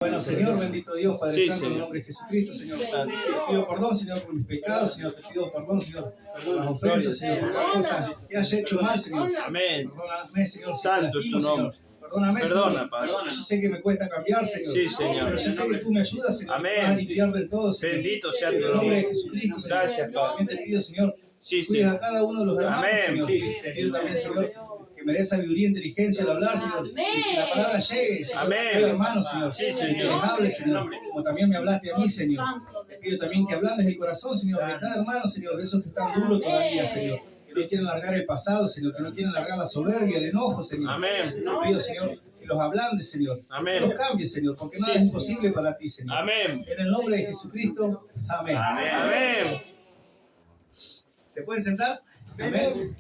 Bueno, Señor, bendito Dios, Padre Sí, Santo, en el Señor. nombre de Jesucristo, Señor. Te pido perdón, Señor, por mis pecados, Señor. Te pido perdón, Señor, por las ofensas, Señor, por las cosas que haya hecho mal, Señor. Amén. Perdóname, Señor, si te Santo es lastimo, tu nombre. Señor. Perdóname, Perdona, Señor. Padre. Yo sé que me cuesta cambiar, Señor. Sí, Señor. Pero yo sé que tú me ayudas, Señor. Amén. Me vas a limpiar del todo, Señor. Bendito sea tu En el nombre de nombre. Jesucristo, Señor. Gracias, Padre. También te pido, Señor, Sí, cuides a Señor. cada uno de los hermanos, Amén. Señor. Te pido también, Señor, que me dé sabiduría e inteligencia al hablar, Señor. Y que la palabra llegue, Señor, Amén. a cada hermano, Señor. Sí, Que Señor. les hable, Señor, como también me hablaste a mí, Señor. Te pido también que ablandes el corazón, Señor, de cada hermano, Señor, de esos que están duros todavía, Señor. Que no quieren largar el pasado, Señor, que no quieren largar la soberbia, el enojo, Señor. Amén. Te pido, Señor, que los ablandes, Señor. Amén. Que los cambies, Señor, porque nada Sí, es Señor. imposible para ti, Señor. Amén. En el nombre de Jesucristo, amén. Amén. ¿Se pueden sentar? Amén.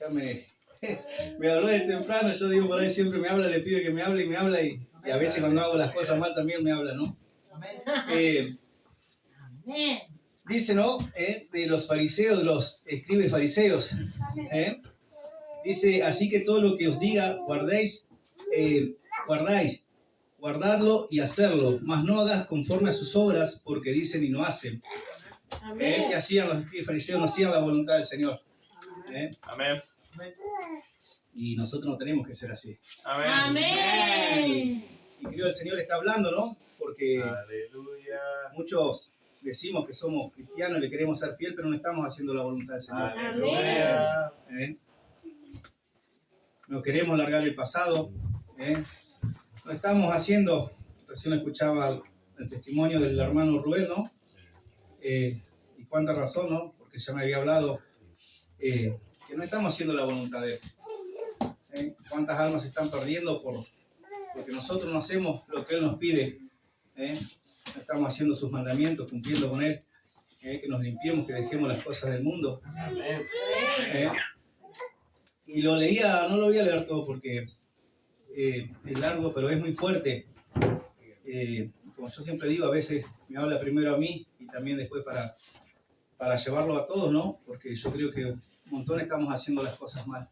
Ya me habló de temprano, yo digo por ahí siempre me habla, le pido que me hable y a veces cuando hago las cosas mal también me habla, ¿no? Dice, ¿no? De los fariseos, de los escribas fariseos. Dice, así que todo lo que os diga, guardadlo y hacerlo, mas no hagas conforme a sus obras, porque dicen y no hacen. ¿Qué hacían los escribas fariseos? No hacían la voluntad del Señor. Amén. Y nosotros no tenemos que ser así. Amén. Y creo que el Señor está hablando, ¿no? Porque Aleluya. muchos decimos que somos cristianos y le queremos ser fiel, pero no estamos haciendo la voluntad del Señor. Aleluya. No queremos largar el pasado. No estamos haciendo, recién escuchaba el testimonio del hermano Rubén, ¿no? Y cuánta razón, ¿no? Porque ya me había hablado que no estamos haciendo la voluntad de Él. Cuántas almas se están perdiendo porque nosotros no hacemos lo que Él nos pide. No estamos haciendo sus mandamientos, cumpliendo con Él. Que nos limpiemos, que dejemos las cosas del mundo. Amén. Y lo leía, no lo voy a leer todo porque es largo, pero es muy fuerte. Como yo siempre digo, a veces me habla primero a mí y también después para llevarlo a todos, ¿no? Porque yo creo que un montón estamos haciendo las cosas mal.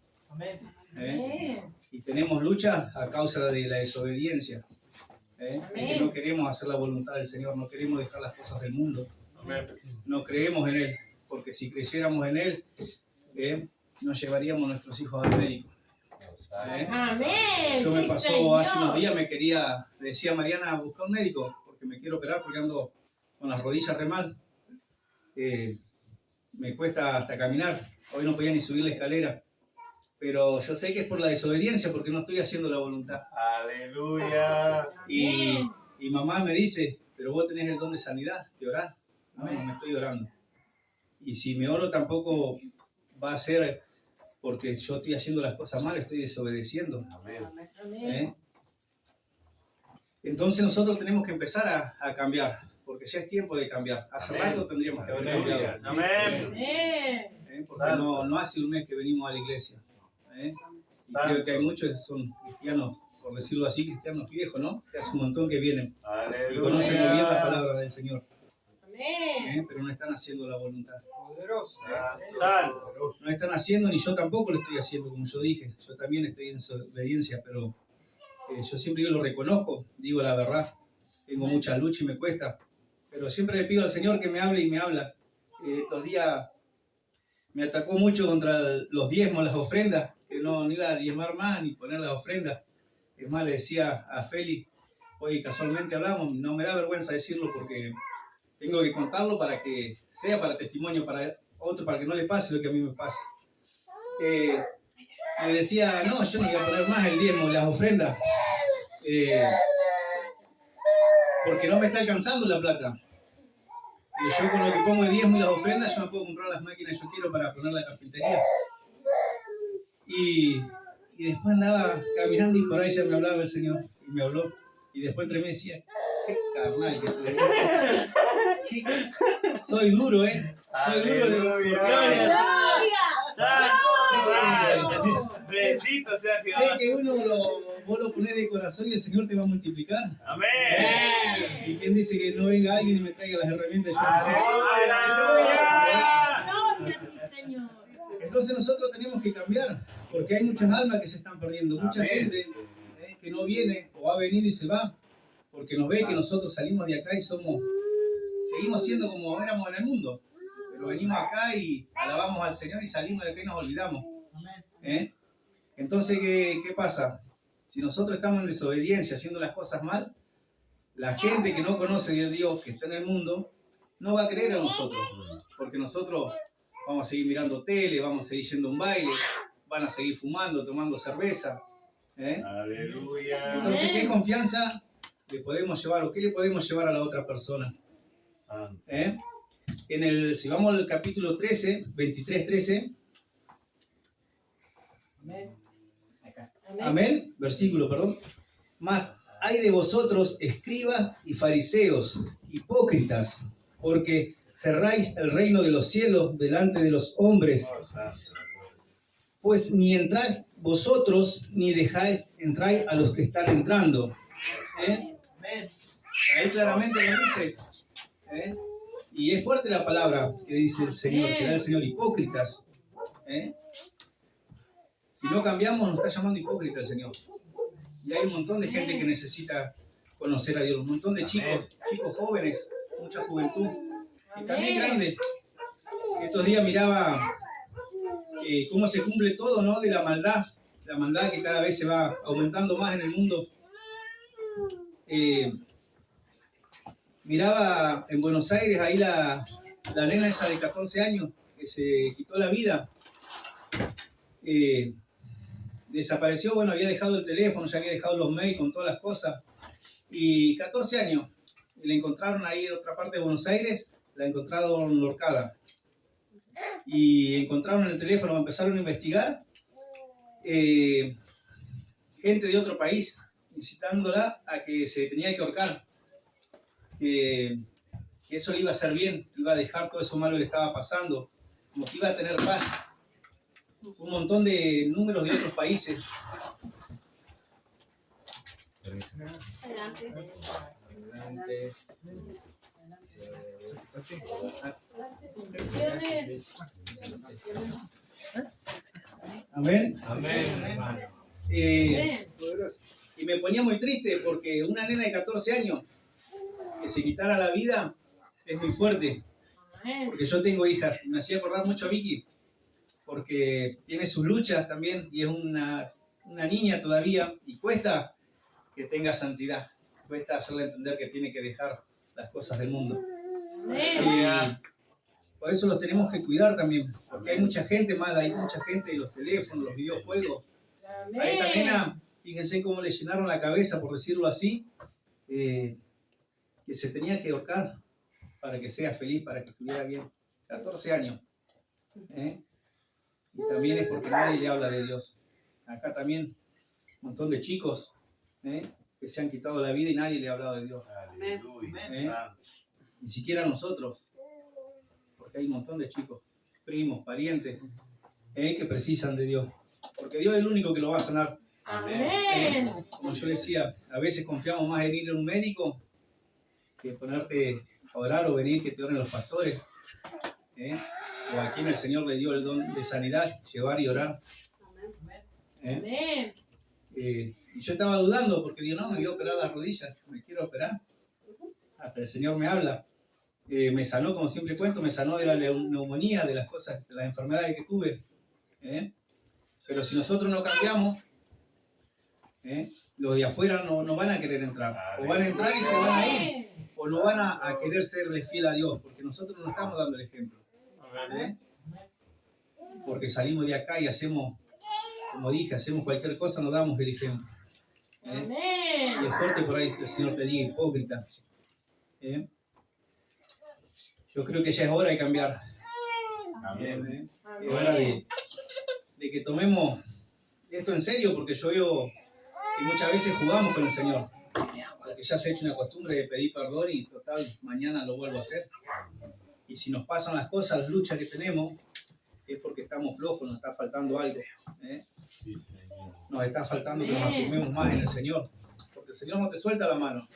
Y tenemos lucha a causa de la desobediencia. De que no queremos hacer la voluntad del Señor, no queremos dejar las cosas del mundo. No creemos en Él, porque si creyéramos en Él, nos llevaríamos a nuestros hijos al médico. Yo me pasó hace unos días, me decía Mariana, buscar un médico, porque me quiero operar porque ando con las rodillas re mal. Me cuesta hasta caminar, hoy no podía ni subir la escalera. Pero yo sé que es por la desobediencia, porque no estoy haciendo la voluntad. Aleluya. Y mamá me dice, pero vos tenés el don de sanidad, de orar. No me estoy orando. Y si me oro tampoco va a ser porque yo estoy haciendo las cosas mal, estoy desobedeciendo. Entonces nosotros tenemos que empezar a cambiar, porque ya es tiempo de cambiar. Hace rato tendríamos que haber cambiado. Porque no hace un mes que venimos a la iglesia. Y creo que hay muchos que son cristianos, por decirlo así, cristianos viejos, ¿no? Que hace un montón que vienen y conocen muy bien la palabra del Señor. Pero no están haciendo la voluntad. No están haciendo, ni yo tampoco lo estoy haciendo, como yo dije. Yo también estoy en desobediencia, pero yo siempre lo reconozco, digo la verdad. Tengo mucha lucha y me cuesta. Pero siempre le pido al Señor que me hable y me habla. Estos días me atacó mucho contra los diezmos, las ofrendas, que no iba a diezmar más ni poner las ofrendas. Es más, le decía a Feli, hoy casualmente hablamos, no me da vergüenza decirlo porque tengo que contarlo para que sea para testimonio para otro, para que no le pase lo que a mí me pasa. Me decía, no, yo no iba a poner más el diezmo, las ofrendas, porque no me está alcanzando la plata. Y yo con lo que pongo el diezmo y las ofrendas, yo no puedo comprar las máquinas que yo quiero para poner la carpintería. Y después andaba caminando y por ahí ya me hablaba el Señor, y me habló. Y después entre mí decía, qué carnal que soy. Soy duro, Soy duro de gloria. Bendito sea Jehová. Sé que vos lo ponés de corazón y el Señor te va a multiplicar. Amén. Y quien dice que no venga alguien y me traiga las herramientas, yo no sé. Aleluya. Entonces nosotros tenemos que cambiar, porque hay muchas almas que se están perdiendo, mucha Amén. gente que no viene o ha venido y se va, porque nos ve que nosotros salimos de acá y seguimos siendo como éramos en el mundo, pero venimos acá y alabamos al Señor y salimos de acá y nos olvidamos. Entonces, ¿qué pasa? Si nosotros estamos en desobediencia, haciendo las cosas mal, la gente que no conoce de Dios, que está en el mundo, no va a creer a nosotros, porque nosotros vamos a seguir mirando tele, vamos a seguir yendo a un baile, van a seguir fumando, tomando cerveza. Aleluya. Entonces, ¿qué confianza le podemos llevar o qué le podemos llevar a la otra persona? Santo. Si vamos al capítulo 13, 23-13. Amén. Versículo, perdón. Mas hay de vosotros, escribas y fariseos, hipócritas, porque cerráis el reino de los cielos delante de los hombres, Oh, santo. pues ni entráis vosotros, ni dejáis entrar a los que están entrando. Ahí claramente lo dice. Y es fuerte la palabra que dice el Señor, que da el Señor, hipócritas. Si no cambiamos, nos está llamando hipócrita el Señor. Y hay un montón de gente que necesita conocer a Dios, un montón de chicos jóvenes, mucha juventud, y también grandes. Estos días miraba cómo se cumple todo, ¿no? De la maldad que cada vez se va aumentando más en el mundo. Miraba en Buenos Aires ahí la nena esa de 14 años que se quitó la vida. Desapareció, bueno, había dejado el teléfono, ya había dejado los mails con todas las cosas. Y 14 años. Y la encontraron ahí en otra parte de Buenos Aires, la encontraron ahorcada. Y encontraron el teléfono, empezaron a investigar. Gente de otro país incitándola a que se tenía que ahorcar. Que eso le iba a hacer bien, iba a dejar todo eso malo que le estaba pasando, como que iba a tener paz. Un montón de números de otros países. Adelante. Amén. Amén. Y me ponía muy triste porque una nena de 14 años que se quitara la vida es muy fuerte. Porque yo tengo hijas. Me hacía acordar mucho a Vicky porque tiene sus luchas también y es una niña todavía y cuesta que tenga santidad. Cuesta hacerle entender que tiene que dejar las cosas del mundo. Por eso los tenemos que cuidar también, porque hay mucha gente mala, hay mucha gente de los teléfonos, los videojuegos. A esta nena, fíjense cómo le llenaron la cabeza, por decirlo así, que se tenía que ahorcar para que sea feliz, para que estuviera bien. 14 años. Y también es porque nadie le habla de Dios. Acá también un montón de chicos que se han quitado la vida y nadie le ha hablado de Dios. Aleluya. Ni siquiera nosotros. Porque hay un montón de chicos, primos, parientes, que precisan de Dios. Porque Dios es el único que lo va a sanar. Amén. Como yo decía, a veces confiamos más en ir a un médico que ponerte a orar o venir que te oren los pastores. O a quien el Señor le dio el don de sanidad, llevar y orar. Y yo estaba dudando porque digo, no, me voy a operar las rodillas, me quiero operar. Hasta el Señor me habla. Me sanó, como siempre cuento, me sanó de la neumonía, de las cosas, de las enfermedades que tuve. Pero si nosotros no cambiamos, los de afuera no van a querer entrar. O van a entrar y se van a ir. O no van a querer serle fiel a Dios, porque nosotros no estamos dando el ejemplo. Porque salimos de acá y hacemos, como dije, hacemos cualquier cosa, no damos el ejemplo. Y es fuerte por ahí que el Señor te diga hipócrita. Yo creo que ya es hora de cambiar. Es hora de que tomemos esto en serio, porque yo veo que muchas veces jugamos con el Señor. Porque ya se ha hecho una costumbre de pedir perdón y total, mañana lo vuelvo a hacer. Y si nos pasan las cosas, las luchas que tenemos, es porque estamos flojos, nos está faltando algo. Nos está faltando que nos afirmemos más en el Señor. Porque el Señor no te suelta la mano.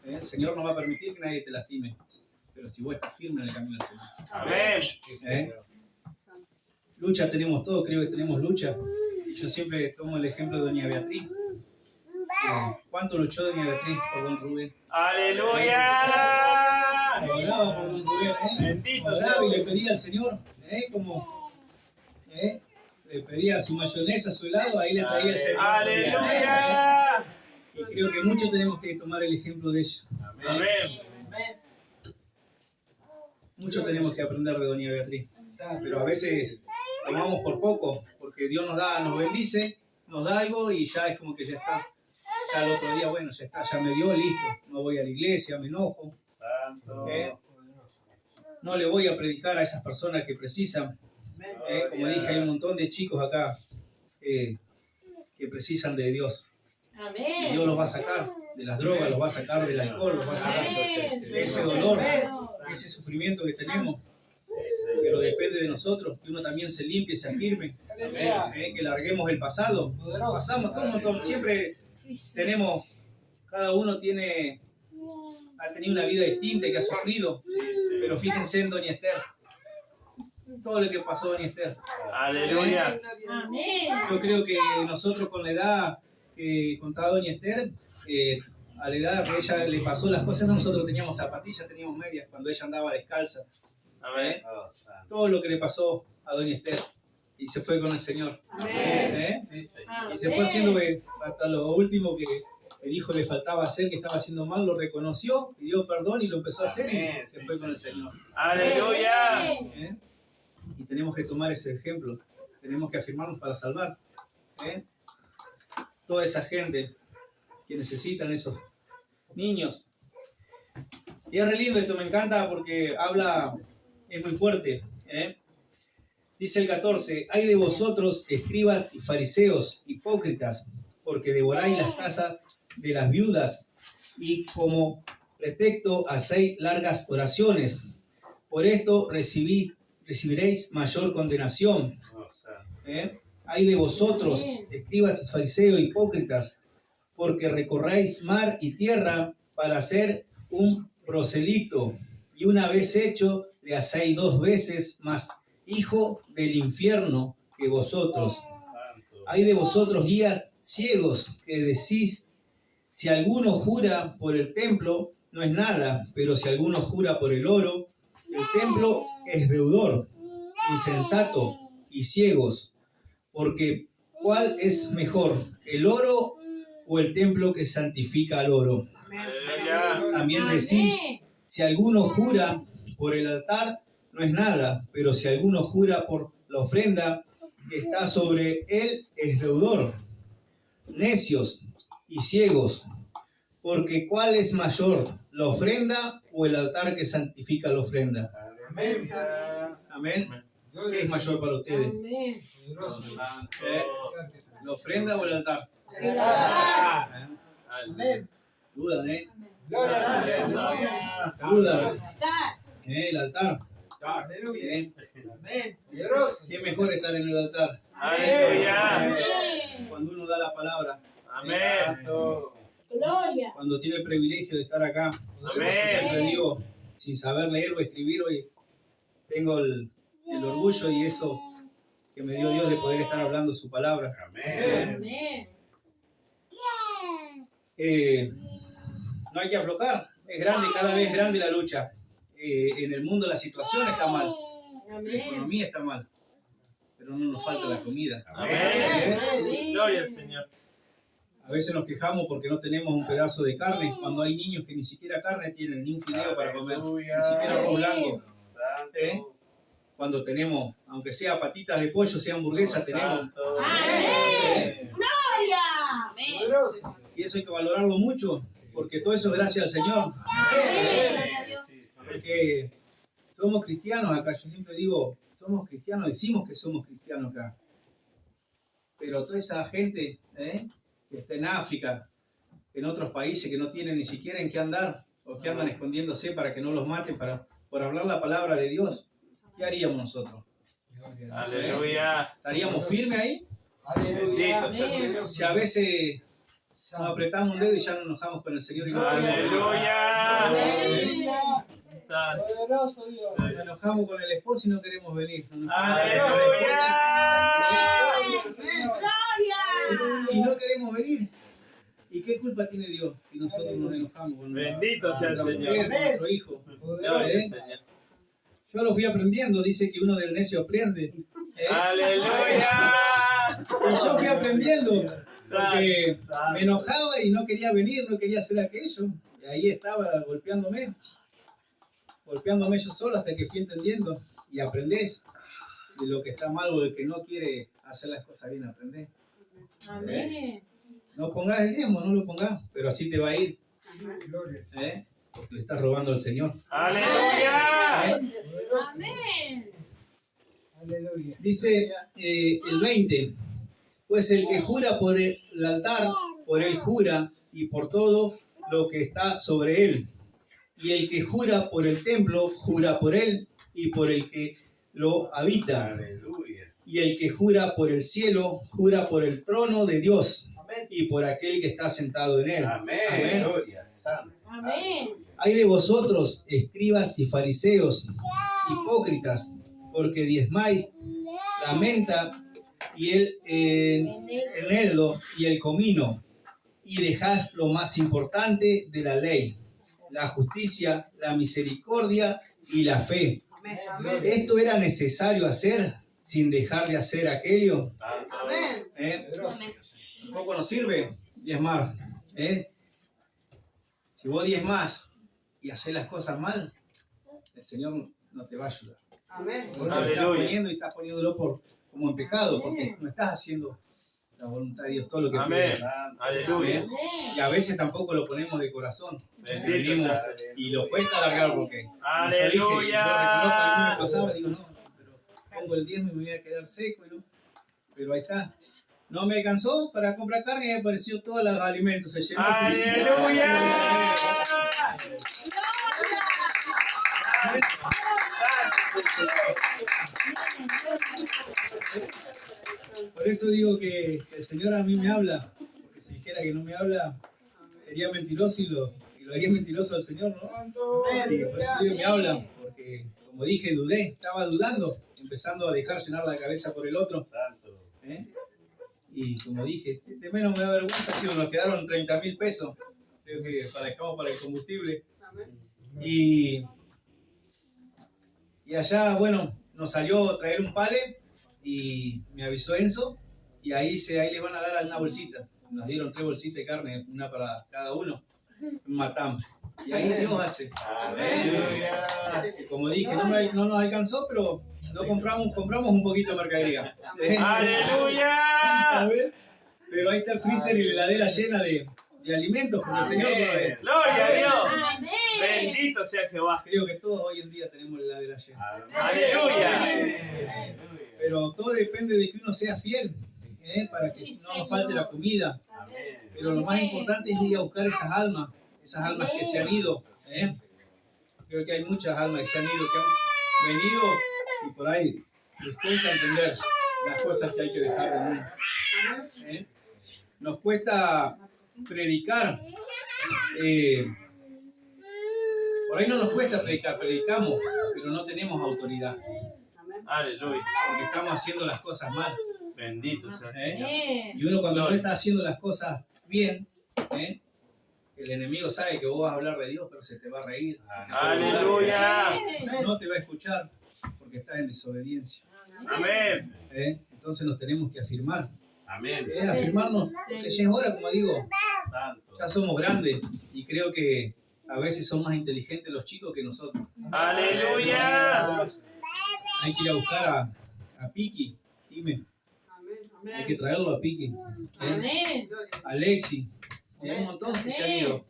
El Señor no va a permitir que nadie te lastime. Pero si vos estás firme en el camino del Señor. Amén. Lucha tenemos todos, creo que tenemos lucha. Y yo siempre tomo el ejemplo de doña Beatriz. ¿Cuánto luchó doña Beatriz por don Rubén? ¡Aleluya! Oraba por don Rubén, Bendito oraba y sea. le pedía al Señor, le pedía su mayonesa, su helado, ahí le traía el Señor. ¡Aleluya! Y creo que muchos tenemos que tomar el ejemplo de ella. Amén. Muchos tenemos que aprender de doña Beatriz. Pero a veces tomamos por poco, porque Dios nos bendice, nos da algo y ya es como que ya está. Ya el otro día, bueno, ya está, ya me dio, listo. No voy a la iglesia, me enojo. Santo. No le voy a predicar a esas personas que precisan. Como dije, hay un montón de chicos acá que precisan de Dios. Y Dios los va a sacar de las drogas, los va a sacar del alcohol, los va a sacar de ese dolor, ese sufrimiento que tenemos. Pero depende de nosotros, que uno también se limpie, se afirme, que larguemos el pasado. Pasamos todo un montón, siempre tenemos, cada uno ha tenido una vida distinta, que ha sufrido, pero fíjense en doña Esther, todo lo que pasó doña Esther. ¡Aleluya! Yo creo que nosotros con la edad que contaba doña Esther, a la edad que ella le pasó las cosas, nosotros teníamos zapatillas, teníamos medias, cuando ella andaba descalza. Amén. Todo lo que le pasó a doña Esther y se fue con el Señor. Y se fue haciendo hasta lo último que el hijo le faltaba hacer, que estaba haciendo mal, lo reconoció, pidió perdón y lo empezó a hacer y se fue con el Señor. ¡Aleluya! Y tenemos que tomar ese ejemplo, tenemos que afirmarnos para salvar. Toda esa gente que necesitan esos niños. Y es re lindo esto, me encanta porque es muy fuerte. Dice el 14, hay de vosotros, escribas y fariseos, hipócritas, porque devoráis las casas de las viudas y como pretexto hacéis largas oraciones. Por esto recibiréis mayor condenación. Hay de vosotros, escribas y fariseos, hipócritas, porque recorráis mar y tierra para hacer un proselito, y una vez hecho, le hacéis 2 veces más hijo del infierno que vosotros. Hay de vosotros guías ciegos que decís, si alguno jura por el templo, no es nada, pero si alguno jura por el oro, el templo es deudor. Insensato y ciegos, porque ¿cuál es mejor, el oro o el templo que santifica al oro? También decís, si alguno jura por el altar, no es nada, pero si alguno jura por la ofrenda que está sobre él, es deudor. Necios y ciegos, porque ¿cuál es mayor, la ofrenda o el altar que santifica la ofrenda? Amén. ¿Qué es mayor para ustedes? ¿La ofrenda o el altar? Dudan, Dudan. El altar. ¿Qué mejor estar en el altar? ¡Aleluya! Cuando uno da la palabra. Amén. Cuando tiene el privilegio de estar acá. Amén. Yo siempre digo, sin saber leer o escribir, hoy tengo el orgullo y eso que me dio Dios de poder estar hablando su palabra. No hay que aflojar, es grande, cada vez grande la lucha. En el mundo la situación está mal, la economía está mal, pero no nos falta la comida. Amén. Gloria al Señor. A veces nos quejamos porque no tenemos un pedazo de carne, cuando hay niños que ni siquiera carne tienen, ni un fideo para comer, ni siquiera arroz blanco. Cuando tenemos, aunque sea patitas de pollo, sea hamburguesa, tenemos. Y eso hay que valorarlo mucho, porque todo eso es gracias al Señor. Porque somos cristianos acá, yo siempre digo, somos cristianos, decimos que somos cristianos acá. Pero toda esa gente que está en África, en otros países que no tienen ni siquiera en qué andar, o que andan escondiéndose para que no los maten por hablar la palabra de Dios, ¿qué haríamos nosotros? Aleluya. ¿Estaríamos firmes ahí? Bendito sea el Señor. Si a veces nos apretamos un dedo y ya nos enojamos con el Señor y no podemos. Aleluya. Santo. Poderoso Dios. Nos enojamos con el esposo y no queremos venir. Aleluya. Y no queremos venir. ¿Y qué culpa tiene Dios si nosotros nos enojamos con Bendito sea el nuestra Señor. mujer, con nuestro hijo? Gloria al Señor. Yo lo fui aprendiendo, dice que uno del necio aprende. Aleluya. Y yo fui aprendiendo, porque me enojaba y no quería venir, no quería hacer aquello. Y ahí estaba golpeándome yo solo hasta que fui entendiendo. Y aprendés de lo que está mal o del que no quiere hacer las cosas bien, aprendés. Amén. No pongas el diezmo, no lo pongas, pero así te va a ir. Porque le estás robando al Señor. Aleluya. Amén. Aleluya. Dice el 20, pues el que jura por el altar, por él jura, y por todo lo que está sobre él. Y el que jura por el templo, jura por él, y por el que lo habita. Aleluya. Y el que jura por el cielo, jura por el trono de Dios, y por aquel que está sentado en él. Amén. Amén. Gloria. Santo. Amén. Hay de vosotros, escribas y fariseos, hipócritas, porque diezmáis la menta y el eneldo y el comino, y dejad lo más importante de la ley, la justicia, la misericordia y la fe. Esto era necesario hacer sin dejar de hacer aquello. Santo. Tampoco nos sirve diezmar. Si vos diezmás y haces las cosas mal, el Señor no te va a ayudar. Porque lo estás poniendo y estás poniéndolo como en pecado, porque no estás haciendo la voluntad de Dios, todo lo que Amén. pides. Santo. Aleluya. Y a veces tampoco lo ponemos de corazón. Bendito Venimos sea el Señor. y lo cuesta alargar porque Aleluya. yo reconozco que a mí me pasaba, digo, no, pero pongo el diezmo y me voy a quedar seco, ¿no? Pero ahí está. No me alcanzó para comprar carne y apareció todos los alimentos, se llenó el freezer. Aleluya. Por eso digo que el Señor a mí me habla, porque si dijera que no me habla, sería mentiroso y lo haría mentiroso al Señor, ¿no? Y por eso digo que me habla, porque como dije, estaba dudando, empezando a dejar llenar la cabeza por el otro. Santo. Y como dije, este menos me da vergüenza, si nos quedaron 30.000 pesos, creo que dejamos para el combustible. Y allá, bueno, nos salió traer un pale y me avisó Enzo y ahí les van a dar una bolsita. Nos dieron 3 bolsitas de carne, una para cada uno, un matambre. Y ahí Dios hace. Aleluya. Como dije, no nos alcanzó, pero no compramos un poquito de mercadería. Aleluya. A ver, pero ahí está el freezer y la heladera llena de alimentos, porque el Señor provee. Gloria a Dios. Amén. Bendito sea Jehová. Creo que todos hoy en día tenemos la heladera llena. Aleluya. Pero todo depende de que uno sea fiel, para que no nos falte la comida. Amén. Pero lo más importante es ir a buscar esas almas que se han ido. Creo que hay muchas almas que se han ido, que han venido y por ahí les cuesta entender las cosas que hay que dejar de uno. Nos cuesta predicar. Por ahí no nos cuesta predicar, predicamos, pero no tenemos autoridad, Aleluya. porque estamos haciendo las cosas mal. Bendito sea el Señor. Y uno cuando no está haciendo las cosas bien, el enemigo sabe que vos vas a hablar de Dios, pero se te va a reír. Aleluya. No te va a escuchar porque estás en desobediencia. Amén. Entonces nos tenemos que afirmar. Amén. Afirmarnos, que ya es hora, como digo, Santo. ya somos grandes y creo que a veces son más inteligentes los chicos que nosotros. Aleluya. Hay que ir a buscar a Piki, dime, hay que traerlo a Piki, Amén. a Alexi, y hay un montón que se han ido,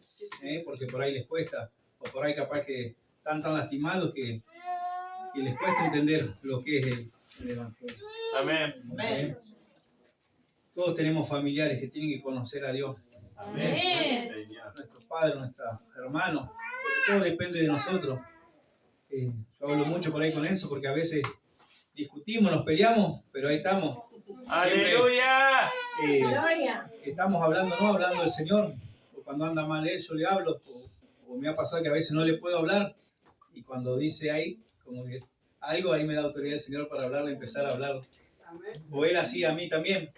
porque por ahí les cuesta, o por ahí capaz que están tan lastimados que les cuesta entender lo que es el Evangelio. Amén. Todos tenemos familiares que tienen que conocer a Dios, Amén. Señor. nuestros padres, nuestros hermanos, pero todo depende de nosotros. Yo hablo mucho por ahí con Enzo porque a veces discutimos, nos peleamos, pero ahí estamos. Aleluya. Gloria. Estamos hablando del Señor, o cuando anda mal él, yo le hablo, o me ha pasado que a veces no le puedo hablar Y cuando dice ahí, como que algo ahí me da autoridad el Señor para hablarle, empezar a hablar. O Él así a mí también.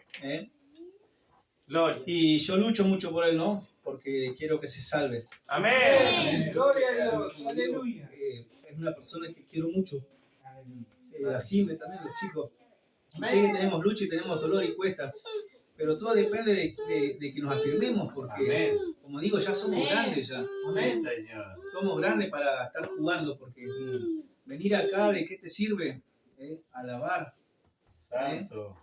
Gloria. Y yo lucho mucho por Él, ¿no? Porque quiero que se salve. Amén. Gloria a Dios. Como digo, Aleluya. es una persona que quiero mucho. Aleluya. A Jimé también, los chicos. Y sé que tenemos lucha y tenemos dolor y cuesta. Pero todo depende de que nos afirmemos, porque, Amén. como digo, ya somos grandes ya. Sí, Señor. Somos grandes para estar jugando, porque venir acá, ¿de qué te sirve? Alabar, Santo.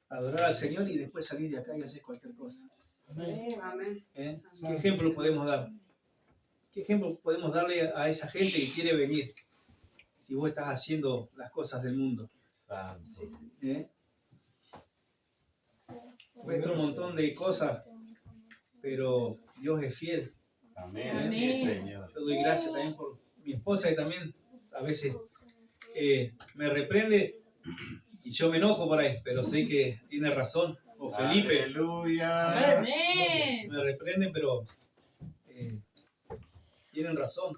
adorar al Señor y después salir de acá y hacer cualquier cosa. Amén. ¿Qué ejemplo podemos dar? ¿Qué ejemplo podemos darle a esa gente que quiere venir si vos estás haciendo las cosas del mundo? Santo. Muestra un montón de cosas, pero Dios es fiel. Amén. Sí, Señor. Yo doy gracias también por mi esposa, que también a veces me reprende y yo me enojo por ahí, pero sé que tiene razón. O Felipe, Aleluya. Amén. me reprenden, pero tienen razón.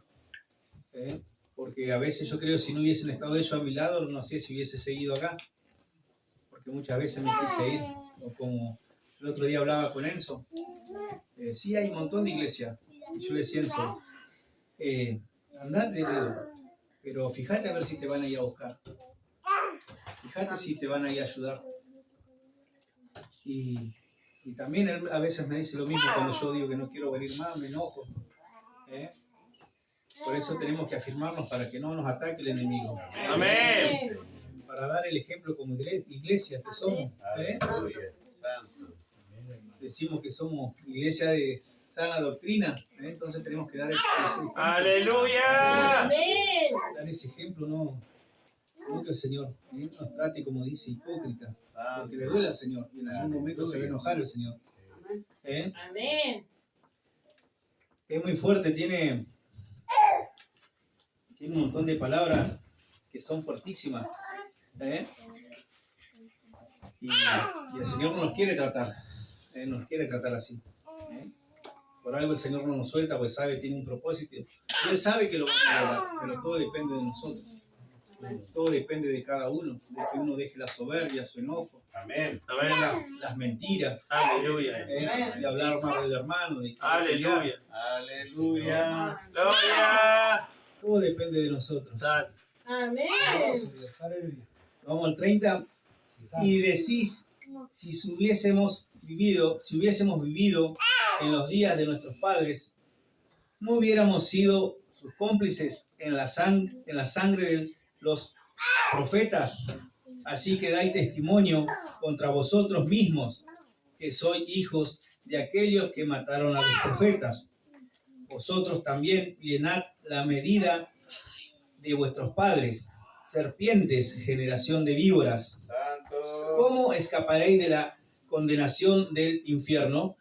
Porque a veces yo creo que si no hubiesen estado ellos a mi lado, no sé si hubiese seguido acá. Porque muchas veces me quise ir. O como el otro día hablaba con Enzo. Sí, hay un montón de iglesias. Y yo le decía a Enzo, andate, le digo, pero fíjate a ver si te van a ir a buscar. Fíjate si te van a ir a ayudar. Y también él a veces me dice lo mismo cuando yo digo que no quiero venir más, me enojo. Por eso tenemos que afirmarnos para que no nos ataque el enemigo. Amén. Para dar el ejemplo como iglesia que somos. Aleluya. Santo. Decimos que somos iglesia de sana doctrina, entonces tenemos que dar ese ejemplo. Aleluya. Dar ese ejemplo, no que el Señor nos trate como dice hipócrita, porque le duele al Señor y en algún momento se va a enojar el Señor. Amén. Es muy fuerte, tiene un montón de palabras que son fuertísimas. Y el Señor no nos quiere tratar, nos quiere tratar así. Por algo el Señor no nos suelta, pues sabe, tiene un propósito. Y Él sabe que lo vamos a lograr, pero todo depende de nosotros. Todo depende de cada uno, de que uno deje la soberbia, su enojo, Amén. las mentiras, Aleluya. de hablar mal del hermano, de Aleluya. Aleluya. Gloria. todo depende de nosotros. Amén. Aleluya. Vamos al 30. Y decís, si hubiésemos vivido en los días de nuestros padres, no hubiéramos sido sus cómplices en la sangre de los profetas. Así que dais testimonio contra vosotros mismos, que sois hijos de aquellos que mataron a los profetas. Vosotros también llenad la medida de vuestros padres, serpientes, generación de víboras. Santo. ¿Cómo escaparéis de la condenación del infierno?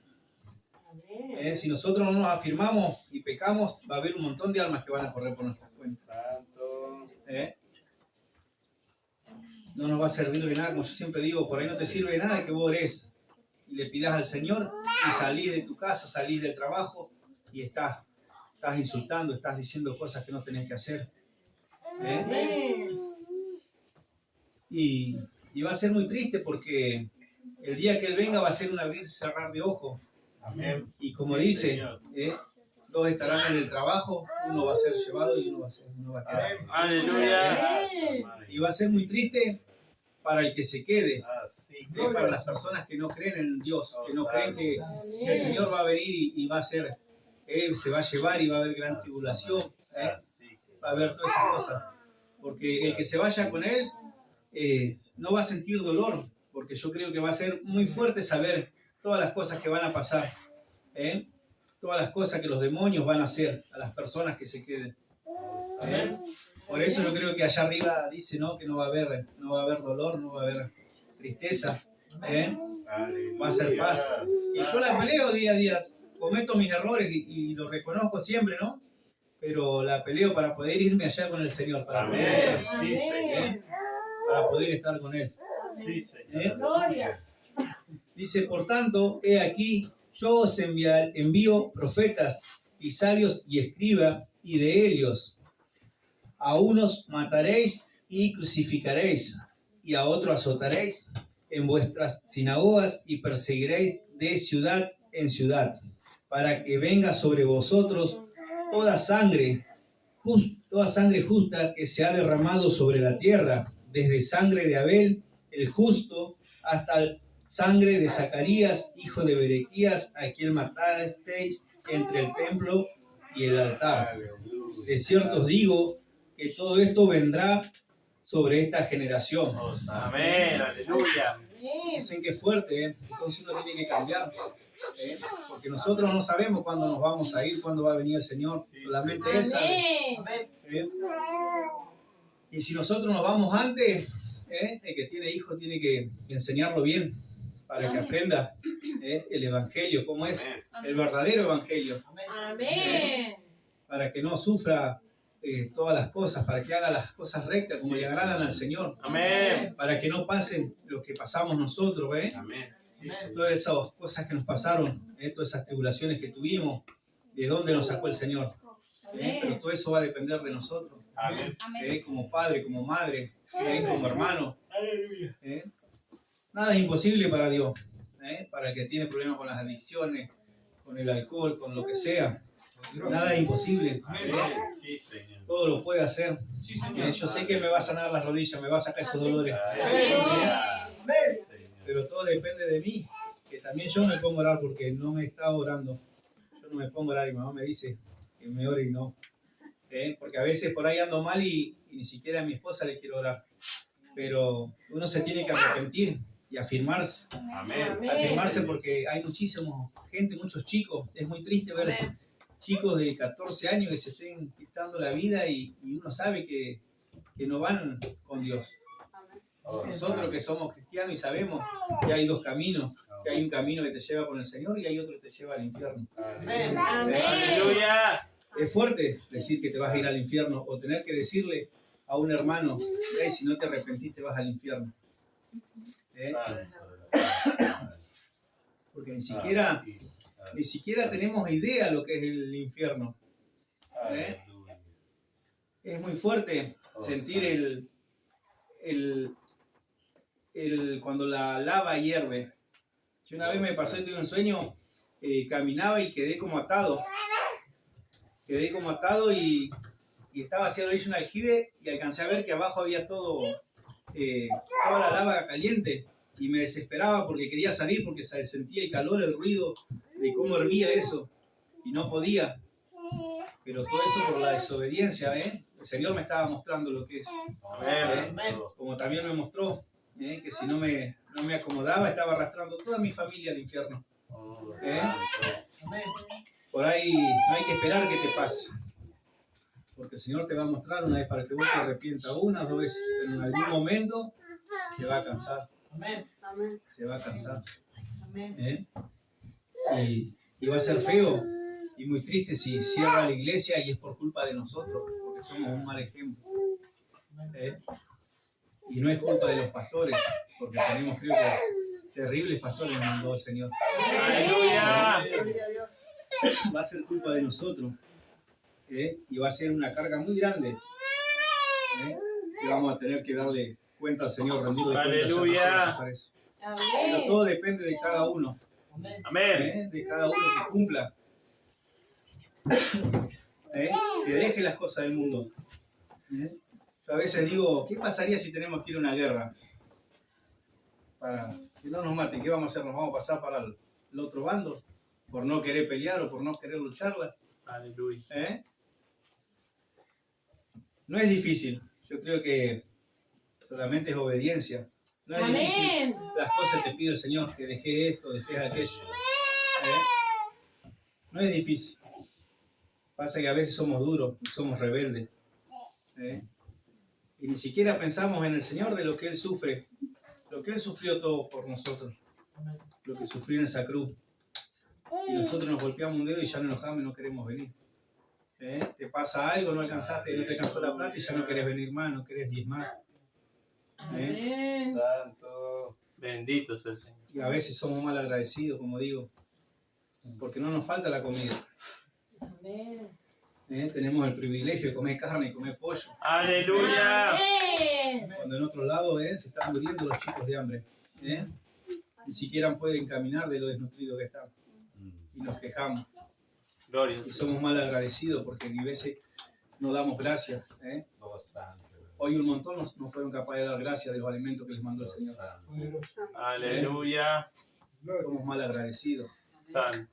Si nosotros no nos afirmamos y pecamos, va a haber un montón de almas que van a correr por nuestras cuentas. Santo. No nos va a servir de nada, como yo siempre digo, por ahí no te sirve de nada que vos ores y le pidas al Señor y salís de tu casa, salís del trabajo y estás insultando, estás diciendo cosas que no tenés que hacer. Y va a ser muy triste porque el día que Él venga va a ser un abrir y cerrar de ojos. Amén. Y como Sí, dice, Señor. dos estarán en el trabajo, uno va a ser llevado y uno va a quedar. Aleluya. Y va a ser muy triste para el que se quede, Así para las personas que no creen en Dios, que no creen que el Señor va a venir y va a ser, se va a llevar y va a haber gran tribulación, va a haber todas esas cosas. Porque el que se vaya con Él no va a sentir dolor, porque yo creo que va a ser muy fuerte saber todas las cosas que van a pasar, todas las cosas que los demonios van a hacer a las personas que se queden. Por eso yo creo que allá arriba dice, ¿no?, que no va a haber dolor, no va a haber tristeza, va a ser paz. Y yo la peleo día a día, cometo mis errores y lo reconozco siempre, ¿no? Pero la peleo para poder irme allá con el Señor, para Amén. poder, Sí, Señor. para poder estar con Él. Sí, Señor. Gloria. Dice, por tanto, he aquí, yo os envío profetas y sabios y escribas y de ellos. A unos mataréis y crucificaréis, y a otros azotaréis en vuestras sinagogas y perseguiréis de ciudad en ciudad, para que venga sobre vosotros toda sangre justa que se ha derramado sobre la tierra, desde sangre de Abel, el justo, hasta sangre de Zacarías, hijo de Berequías, a quien matasteis entre el templo y el altar. De cierto os digo que todo esto vendrá sobre esta generación. Amén. Aleluya. Dicen que es fuerte, ¿eh? Entonces uno tiene que cambiar, ¿eh? Porque nosotros no sabemos cuándo nos vamos a ir, cuándo va a venir el Señor, solamente Él sabe. ¿Eh? Y si nosotros nos vamos antes, el que tiene hijos tiene que enseñarlo bien para que aprenda el Evangelio, cómo es el verdadero Evangelio. Amén. Para que no sufra todas las cosas, para que haga las cosas rectas como le agradan al Señor. Amén. Para que no pasen lo que pasamos nosotros, Amén. todas esas cosas que nos pasaron, todas esas tribulaciones que tuvimos, de dónde nos sacó el Señor. Pero todo eso va a depender de nosotros. Amén. Como padre, como madre, como hermano. Aleluya. Nada es imposible para Dios, para el que tiene problemas con las adicciones, con el alcohol, con lo que sea. Nada es imposible. Amén. Sí, Señor. Todo lo puede hacer. Sí, Señor. Yo sé que me va a sanar las rodillas, me va a sacar esos dolores. Aleluya. Sí, Señor. Pero todo depende de mí. Que también yo me pongo a orar porque no me está orando. Yo no me pongo a orar y mi mamá me dice que me ore y no. Porque a veces por ahí ando mal y ni siquiera a mi esposa le quiero orar. Pero uno se tiene que arrepentir y afirmarse. Amén. Afirmarse porque hay muchísima gente, muchos chicos. Es muy triste ver chicos de 14 años que se estén quitando la vida y uno sabe que no van con Dios. Nosotros que somos cristianos y sabemos que hay dos caminos, que hay un camino que te lleva con el Señor y hay otro que te lleva al infierno. Amén. Aleluya. Es fuerte decir que te vas a ir al infierno o tener que decirle a un hermano, si no te arrepentiste vas al infierno. Porque ni siquiera tenemos idea lo que es el infierno. Es muy fuerte sentir cuando la lava hierve. Yo una vez me pasó y tuve un sueño, caminaba y quedé como atado. Y estaba hacia la orilla de un aljibe y alcancé a ver que abajo había toda la lava caliente. Y me desesperaba porque quería salir porque sentía el calor, el ruido de cómo hervía eso. Y no podía. Pero todo eso por la desobediencia, El Señor me estaba mostrando lo que es. Amén. Como también me mostró que si no me acomodaba, estaba arrastrando toda mi familia al infierno. Por ahí no hay que esperar que te pase. Porque el Señor te va a mostrar una vez para que vos te arrepientas una, dos veces. Pero en algún momento se va a cansar. Se va a cansar. Y va a ser feo y muy triste si cierra la iglesia y es por culpa de nosotros, porque somos un mal ejemplo. Y no es culpa de los pastores, porque tenemos, creo que, terribles pastores nos mandó el Señor. Aleluya. Va a ser culpa de nosotros. Y va a ser una carga muy grande. Y vamos a tener que darle cuenta al Señor, rendirle cuenta. Aleluya. Ya no puede pasar eso. Pero todo depende de cada uno. Amén. De cada uno que cumpla. Que deje las cosas del mundo. Yo a veces digo, ¿qué pasaría si tenemos que ir a una guerra? Para que no nos maten, ¿qué vamos a hacer? ¿Nos vamos a pasar para el otro bando? ¿Por no querer pelear o por no querer lucharla? Aleluya. No es difícil. Yo creo que solamente es obediencia. No es difícil. Las cosas te pide el Señor, que deje esto, deje aquello. No es difícil. Pasa que a veces somos duros y somos rebeldes. Y ni siquiera pensamos en el Señor de lo que Él sufre. Lo que Él sufrió todo por nosotros. Lo que sufrió en esa cruz. Y nosotros nos golpeamos un dedo y ya nos enojamos y no queremos venir. Te pasa algo, no alcanzaste, no te alcanzó la plata y ya no querés venir más, no querés diezmar. Santo. Bendito sea el Señor. Y a veces somos mal agradecidos, como digo, porque no nos falta la comida. Tenemos el privilegio de comer carne y comer pollo. Aleluya. Cuando en otro lado se están muriendo los chicos de hambre. Ni siquiera pueden caminar de lo desnutridos que están. Y nos quejamos. Gloria. Y somos mal agradecidos porque ni veces no damos gracias. Hoy un montón no fueron capaces de dar gracias de los alimentos que les mandó el Señor. Aleluya. Somos mal agradecidos. Santo.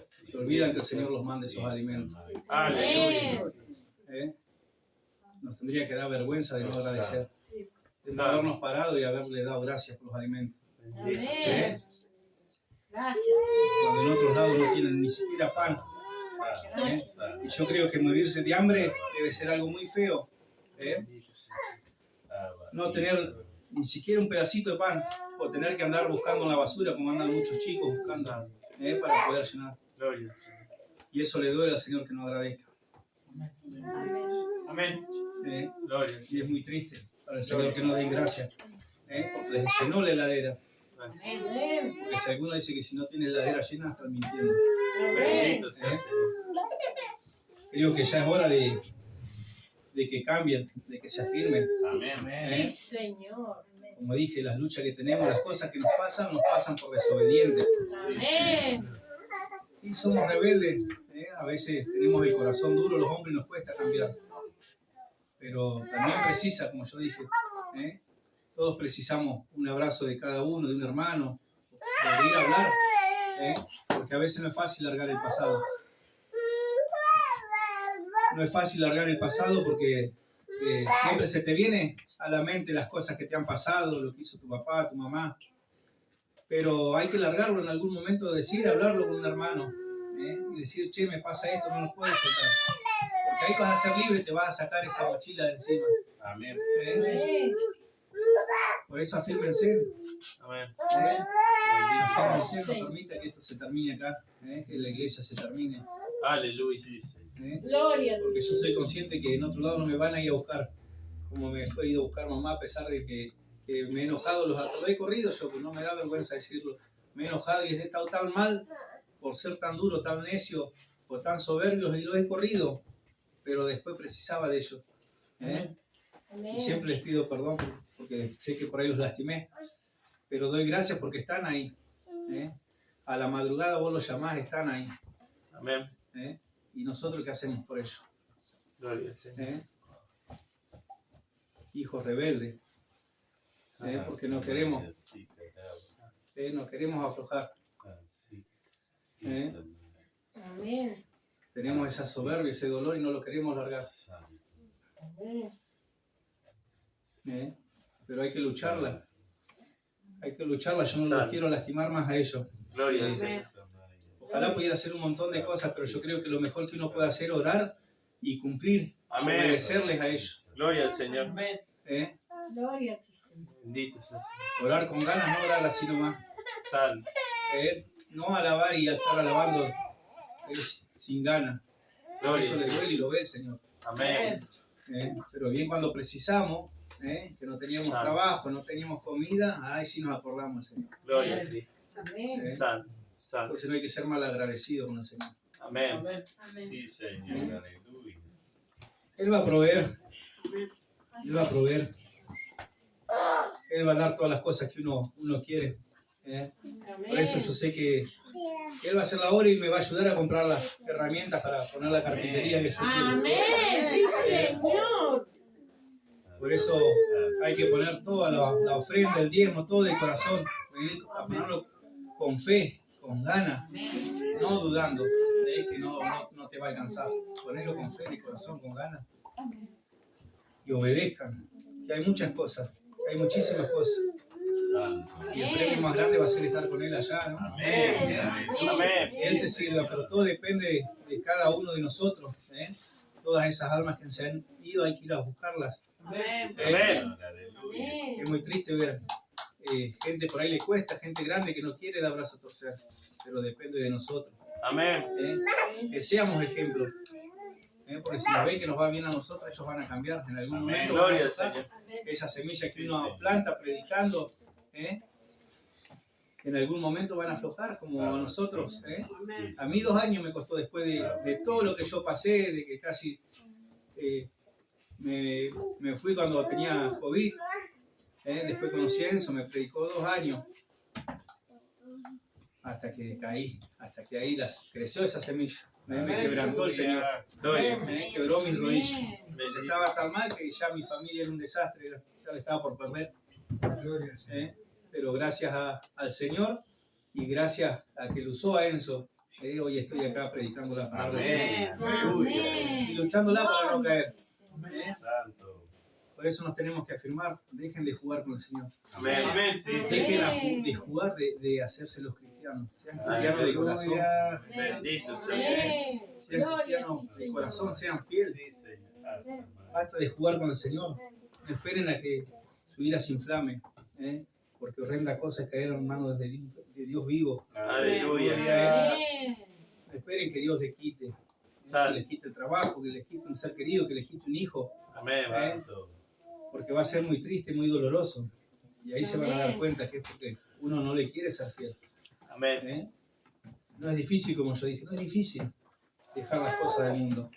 Se olvidan que el Señor los mande esos alimentos. Aleluya. Nos tendría que dar vergüenza de no agradecer. De no habernos parado y haberle dado gracias por los alimentos. Bendito. Gracias. Cuando en otros lados no tienen ni siquiera pan. Y yo creo que morirse de hambre debe ser algo muy feo. No tener ni siquiera un pedacito de pan o tener que andar buscando en la basura como andan muchos chicos buscando para poder llenar. Gloria. Y eso le duele al Señor que no agradezca. Amén. Gloria. Y es muy triste para el Señor que no den gracias. Porque les llenó la heladera. Porque si alguno dice que si no tiene heladera llena, están mintiendo. Bendito sea el Señor. Creo que ya es hora de que cambien, de que se afirmen. Sí, Señor. Como dije, las luchas que tenemos, las cosas que nos pasan por desobedientes. Amén. Sí, somos rebeldes. A veces tenemos el corazón duro, los hombres nos cuesta cambiar. Pero también precisa, como yo dije, todos precisamos un abrazo de cada uno, de un hermano, de ir a hablar, porque a veces no es fácil largar el pasado. No es fácil largar el pasado porque siempre se te viene a la mente las cosas que te han pasado, lo que hizo tu papá, tu mamá. Pero hay que largarlo en algún momento, hablarlo con un hermano. Y decir, che, me pasa esto, no lo puedes soltar. Porque ahí vas a ser libre, te vas a sacar esa mochila de encima. Amén. Por eso afírmense. Amén. Afírmense, no permita que esto se termine acá, que la iglesia se termine. Aleluya. Gloria a ti. Porque yo soy consciente que en otro lado no me van a ir a buscar, como me fue ido a buscar mamá, a pesar de que me he enojado, los he corrido yo, pues no me da vergüenza decirlo. Me he enojado y he estado tan mal por ser tan duro, tan necio, por tan soberbios, y lo he corrido, pero después precisaba de ellos. Y siempre les pido perdón porque sé que por ahí los lastimé, pero doy gracias porque están ahí. A la madrugada vos los llamás, están ahí. Amén. ¿Y nosotros qué hacemos por ellos? Gloria al Señor. Hijos rebeldes, porque no queremos aflojar. Amén. Tenemos esa soberbia, ese dolor y no lo queremos largar. Amén. Pero hay que lucharla. Yo no los quiero lastimar más a ellos. Gloria al Señor. Ojalá pudiera hacer un montón de cosas, pero yo creo que lo mejor que uno puede hacer es orar y cumplir, Amén. obedecerles a ellos. Gloria al Señor. Gloria a ti, Señor. Bendito sea. Orar con ganas, no orar así nomás. Santo. No alabar y estar alabando sin ganas. Gloria Eso al le Señor. duele y lo ve el Señor. Amén. Pero bien cuando precisamos, que no teníamos trabajo, no teníamos comida, ahí sí nos acordamos del Señor. Gloria a Cristo. Amén. Santo. Santo. Entonces no hay que ser mal agradecido con el Señor. Amén. Amén. Sí, Señor, aleluya. Él va a proveer. Él va a proveer. Él va a dar todas las cosas que uno quiere. Por eso yo sé que Él va a hacer la obra y me va a ayudar a comprar las herramientas para poner la carpintería que yo quiero. Amén. Sí, Señor. Por eso hay que poner toda la ofrenda, el diezmo, todo de corazón. A ponerlo con fe, con ganas, no dudando que no te va a alcanzar. Ponerlo con fe, de corazón, con ganas. Y obedezcan. Que hay muchas cosas, hay muchísimas cosas. Y el premio más grande va a ser estar con Él allá, ¿no? Amén. Amén. Él te sirva, pero todo depende de cada uno de nosotros. Todas esas almas que se han ido hay que ir a buscarlas. Amén. Es muy triste ver gente por ahí le cuesta, gente grande que no quiere dar brazo a torcer, pero depende de nosotros. Amén. Que seamos ejemplos. Porque si nos ven que nos va bien a nosotros, ellos van a cambiar. En algún momento van a Gloria al usar Señor. esa semilla que uno planta predicando, en algún momento van a aflojar, como a nosotros. ¿Eh? Amén. A mí 2 años me costó después de todo lo que yo pasé, de que casi me fui cuando tenía COVID. Después conocí a Enzo, me predicó 2 años. Hasta que caí, hasta que ahí creció esa semilla. Me quebrantó el Señor. Gloria. Quebró mis rodillas. Bendito. Estaba tan mal que ya mi familia era un desastre, ya le estaba por perder. Gloria al Señor. Pero gracias al Señor y gracias a que lo usó a Enzo, hoy estoy acá predicando la palabra del Señor. Amén. Aleluya. Y luchándola para no caer. Santo. Por eso nos tenemos que afirmar, dejen de jugar con el Señor. Amén. Amén. Sí, sí. Dejen de jugar, de hacerse los cristianos. Sean cristianos de corazón. Aleluya. Bendito sea. Sean cristianos de corazón, sean fieles. Sí, Señor. Basta de jugar con el Señor. No esperen a que su ira se inflame. Porque horrenda cosa es caer en manos de Dios vivo. Aleluya. No esperen que Dios le quite. Que Sal. le quite el trabajo, que le quite un ser querido, que le quite un hijo. Amén. Santo. Porque va a ser muy triste, muy doloroso. Y ahí se van a dar cuenta que es porque uno no le quiere ser fiel. Amén. No es difícil, como yo dije, no es difícil dejar las cosas del mundo.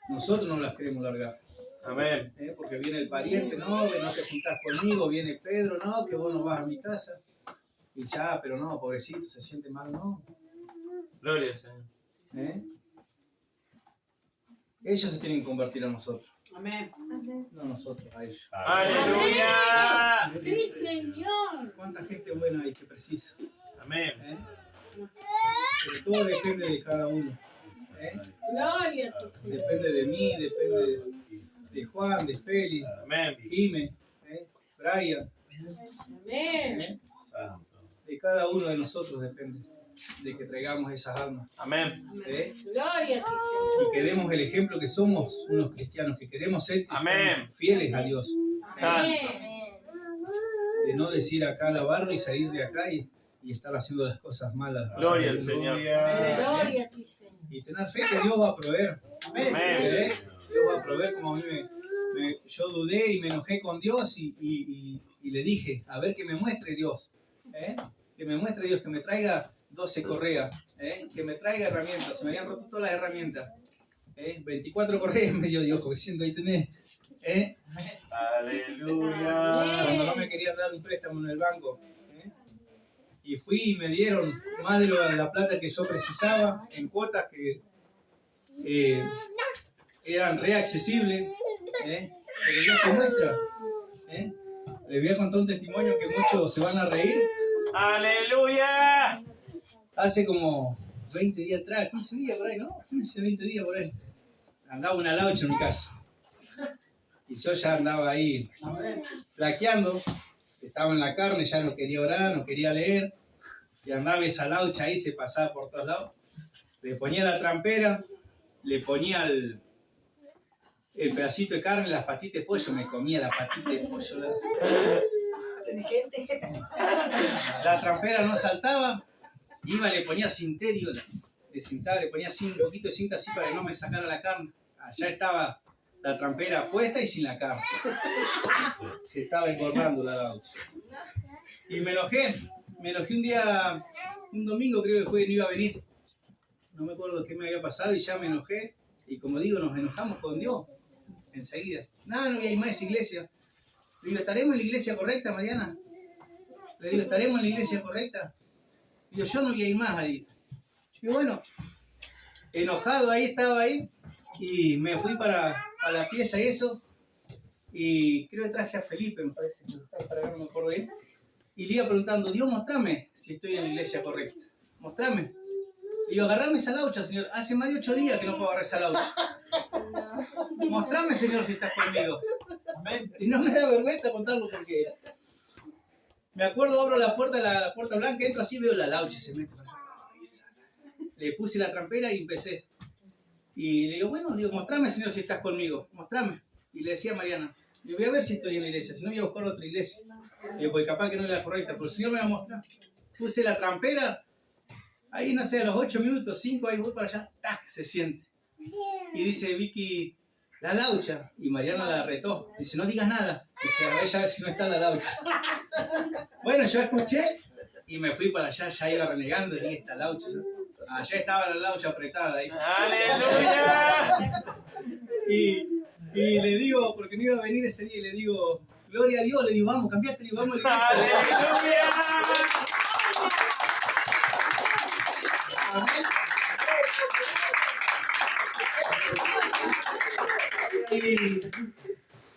Nosotros no las queremos largar. Amén. Porque viene el pariente, no, que no te juntás conmigo, viene Pedro, no, que vos no vas a mi casa. Y ya, pero no, pobrecito, se siente mal, no. Gloria al Señor. Ellos se tienen que convertir a nosotros, Amén. no nosotros a ellos. Aleluya. Sí, Señor. ¿Cuánta gente buena hay que precisa? Amén. Pero todo depende de cada uno. Gloria a ti, Señor. Depende de mí, depende de Juan, de Félix, Amén. Jime, Brian, Amén. Santo. de cada uno de nosotros depende de que traigamos esas almas. Amén. Gloria a ti, Señor. Y que demos el ejemplo que somos unos cristianos, que queremos ser cristianos Amén. fieles a Dios. Santo. De no decir acá alabarlo y salir de acá y estar haciendo las cosas malas. Gloria al Señor. Gloria a ti, Señor. Y tener fe que Dios va a proveer. Amén. Dios va a proveer como a mí yo dudé y me enojé con Dios y le dije, a ver que me muestre Dios. Que me muestre Dios, que me traiga 12 correas, que me traiga herramientas. Se me habían roto todas las herramientas. 24 correas me dio Dios, porque siento ahí tenés. Aleluya. Cuando no me querían dar un préstamo en el banco. Y fui y me dieron más de la plata que yo precisaba en cuotas que eran reaccesibles. Pero Dios te muestra. Les voy a contar un testimonio que muchos se van a reír. Aleluya. Hace como 20 días atrás, 15 días por ahí, ¿no? Hace 20 días por ahí. Andaba una laucha en mi casa. Y yo ya andaba ahí flaqueando. Estaba en la carne, ya no quería orar, no quería leer. Y andaba esa laucha ahí, se pasaba por todos lados. Le ponía la trampera, le ponía el pedacito de carne, las patitas de pollo, me comía la patita de pollo. La trampera no saltaba, iba, le ponía sinterio, le cintaba, le ponía así un poquito de cinta así para que no me sacara la carne. Allá estaba la trampera puesta y sin la carne. Se estaba engordando la laucha. Y me enojé un día, un domingo creo que fue, no iba a venir. No me acuerdo qué me había pasado y ya me enojé. Y como digo, nos enojamos con Dios enseguida. Nada, no voy a ir más a esa iglesia. Le digo, ¿estaremos en la iglesia correcta, Mariana? Le digo, ¿estaremos en la iglesia correcta? Digo, yo no voy a ir más ahí. Y bueno, enojado ahí, estaba ahí. Y me fui para la pieza y eso. Y creo que traje a Felipe, me parece que lo traje para acá, no me acuerdo bien. Y le iba preguntando, Dios, mostrame si estoy en la iglesia correcta. Mostrame. Y digo, agarrame esa laucha, Señor. Hace más de 8 días que no puedo agarrar esa laucha. Mostrame, Señor, si estás conmigo. Y no me da vergüenza contarlo porque me acuerdo, abro la puerta blanca, entro así, veo la laucha y se mete. Le puse la trampera y empecé. Y le digo, bueno, mostrame, Señor, si estás conmigo. Mostrame. Y le decía a Mariana, le voy a ver si estoy en la iglesia, si no voy a buscar otra iglesia. Le digo, porque capaz que no es la correcta, pero el Señor me va a mostrar. Puse la trampera, ahí no sé, a los 8 minutos, 5, ahí voy para allá, ¡tac! Se siente. Y dice Vicky, la laucha. Y Mariana la retó. Dice, no digas nada. Dice, a ver ya si no está la laucha. Bueno, yo escuché y me fui para allá, ya iba renegando y dije, esta laucha. Allá estaba la laucha apretada ahí. Aleluya. Y le digo, porque no iba a venir ese día, y le digo, gloria a Dios, le digo, vamos, cambiaste, le digo, vamos a la iglesia. Aleluya.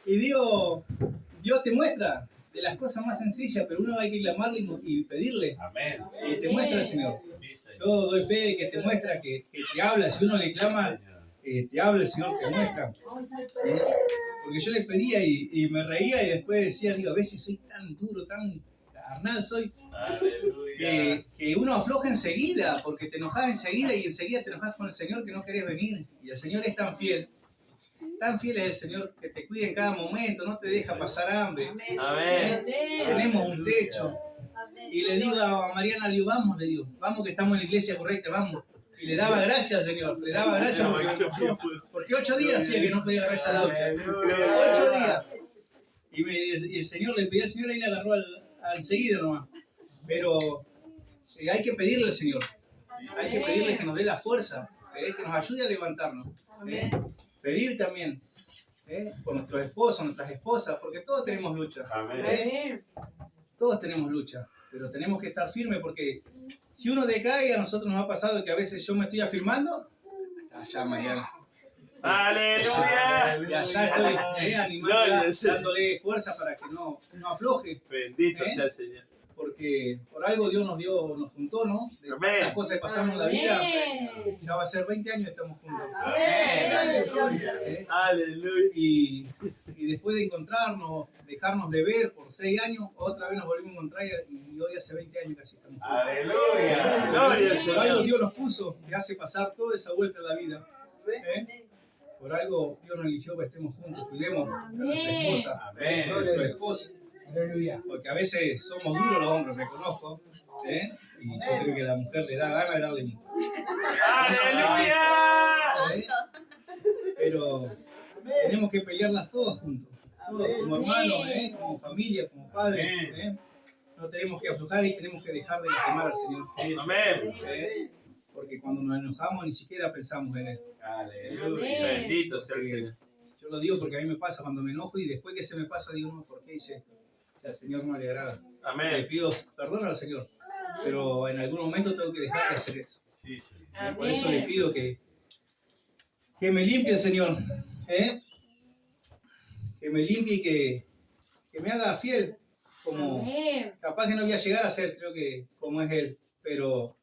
Y digo, Dios te muestra de las cosas más sencillas, pero uno hay que clamarle y pedirle. Amén. Y te muestra el Señor. Sí, Señor. Yo doy fe de que te muestra, que te habla. Si uno le clama, te habla el Señor, te muestra. Porque yo le pedía y me reía y después decía, digo, a veces soy tan duro, tan carnal soy, Aleluya. que uno afloja enseguida, porque te enojas enseguida y enseguida te enojas con el Señor que no querés venir. Y el Señor es tan fiel es el Señor que te cuida en cada momento, no te deja pasar hambre. Amén. Tenemos un techo. Y le digo a Mariana, le digo, vamos que estamos en la iglesia correcta, vamos. Y le daba gracias al Señor, le daba gracias porque 8 días hacía que no podía agarrar esa laucha. 8 días. Y el Señor le pidió al Señor y le agarró enseguida nomás. Pero hay que pedirle al Señor, hay que pedirle que nos dé la fuerza, que nos ayude a levantarnos. Pedir también por nuestros esposos, nuestras esposas, porque todos tenemos lucha. Amén. Todos tenemos lucha, pero tenemos que estar firmes porque si uno decae, a nosotros nos ha pasado que a veces yo me estoy afirmando, hasta allá Mariana. Aleluya. Y allá estoy animándola, dándole fuerza para que no afloje, Bendito sea el Señor. porque por algo Dios nos juntó, ¿no? De Amén. las cosas que pasamos en la vida, Amén. ya va a ser 20 años que estamos juntos. Aleluya. Aleluya. Y después de encontrarnos, dejarnos de ver por 6 años, otra vez nos volvimos a encontrar y hoy hace 20 años casi estamos juntos. Aleluya. Gloria al Por algo Señor. Dios nos puso, que hace pasar toda esa vuelta en la vida. Por algo Dios nos eligió que estemos juntos, cuidemos a nuestra esposa, Amén. a nuestro esposo, Aleluya. porque a veces somos duros los hombres, reconozco, y yo creo que a la mujer le da ganas de darle mismo. Aleluya. Pero tenemos que pelearlas todos juntos, todos como hermanos, como familia, como padres. No tenemos que aflojar y tenemos que dejar de lastimar al Señor. Amén. Porque cuando nos enojamos ni siquiera pensamos en Él. Aleluya. Bendito sea el Señor. Yo lo digo porque a mí me pasa cuando me enojo y después que se me pasa digo, no, ¿por qué hice esto? O sea, al Señor no le agrada. Le Amén. pido perdón al Señor, pero en algún momento tengo que dejar de hacer eso. Sí, Señor. Por eso le pido que me limpie el Señor, que me limpie y que me haga fiel, como Amén. capaz que no voy a llegar a ser, creo que como es Él, pero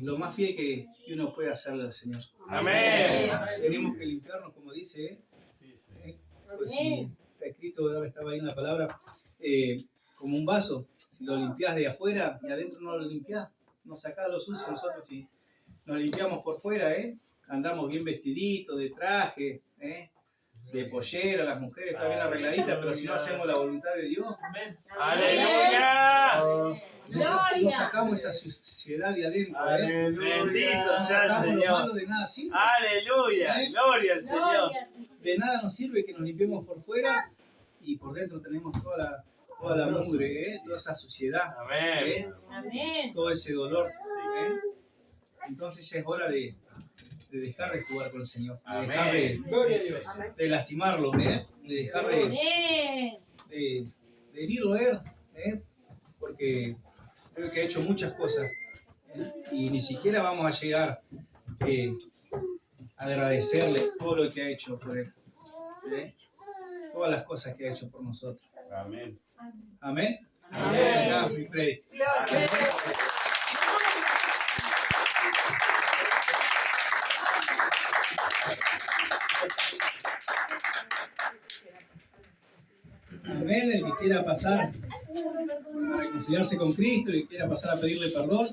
lo más fiel que uno puede hacerle al Señor. Amén. Tenemos que limpiarnos, como dice, Sí, Señor. pues si está escrito, ahora estaba ahí en la palabra, como un vaso, si lo limpias de afuera y adentro no lo limpias, nos sacás lo sucio. Nosotros si nos limpiamos por fuera, andamos bien vestiditos, de traje, de pollera, las mujeres están bien arregladitas, pero si no hacemos la voluntad de Dios, Aleluya. no sacamos esa suciedad de adentro. Bendito No sea el sacamos lo Señor. malo de nada sirve. Aleluya. Gloria al Señor. Gloria a ti, Señor. De nada nos sirve que nos limpiemos por fuera y por dentro tenemos toda la mugre, toda esa suciedad, Amén. Amén. todo ese dolor. Entonces ya es hora de dejar de jugar con el Señor, de dejar de lastimarlo, de dejar de Amén. herirlo a Él, porque creo que ha hecho muchas cosas y ni siquiera vamos a llegar a agradecerle todo lo que ha hecho por Él, todas las cosas que ha hecho por nosotros. Amén. Amén. Amén. Acá, mi Freddy. Amén. El que quiera pasar a reconciliarse con Cristo y quiera pasar a pedirle perdón,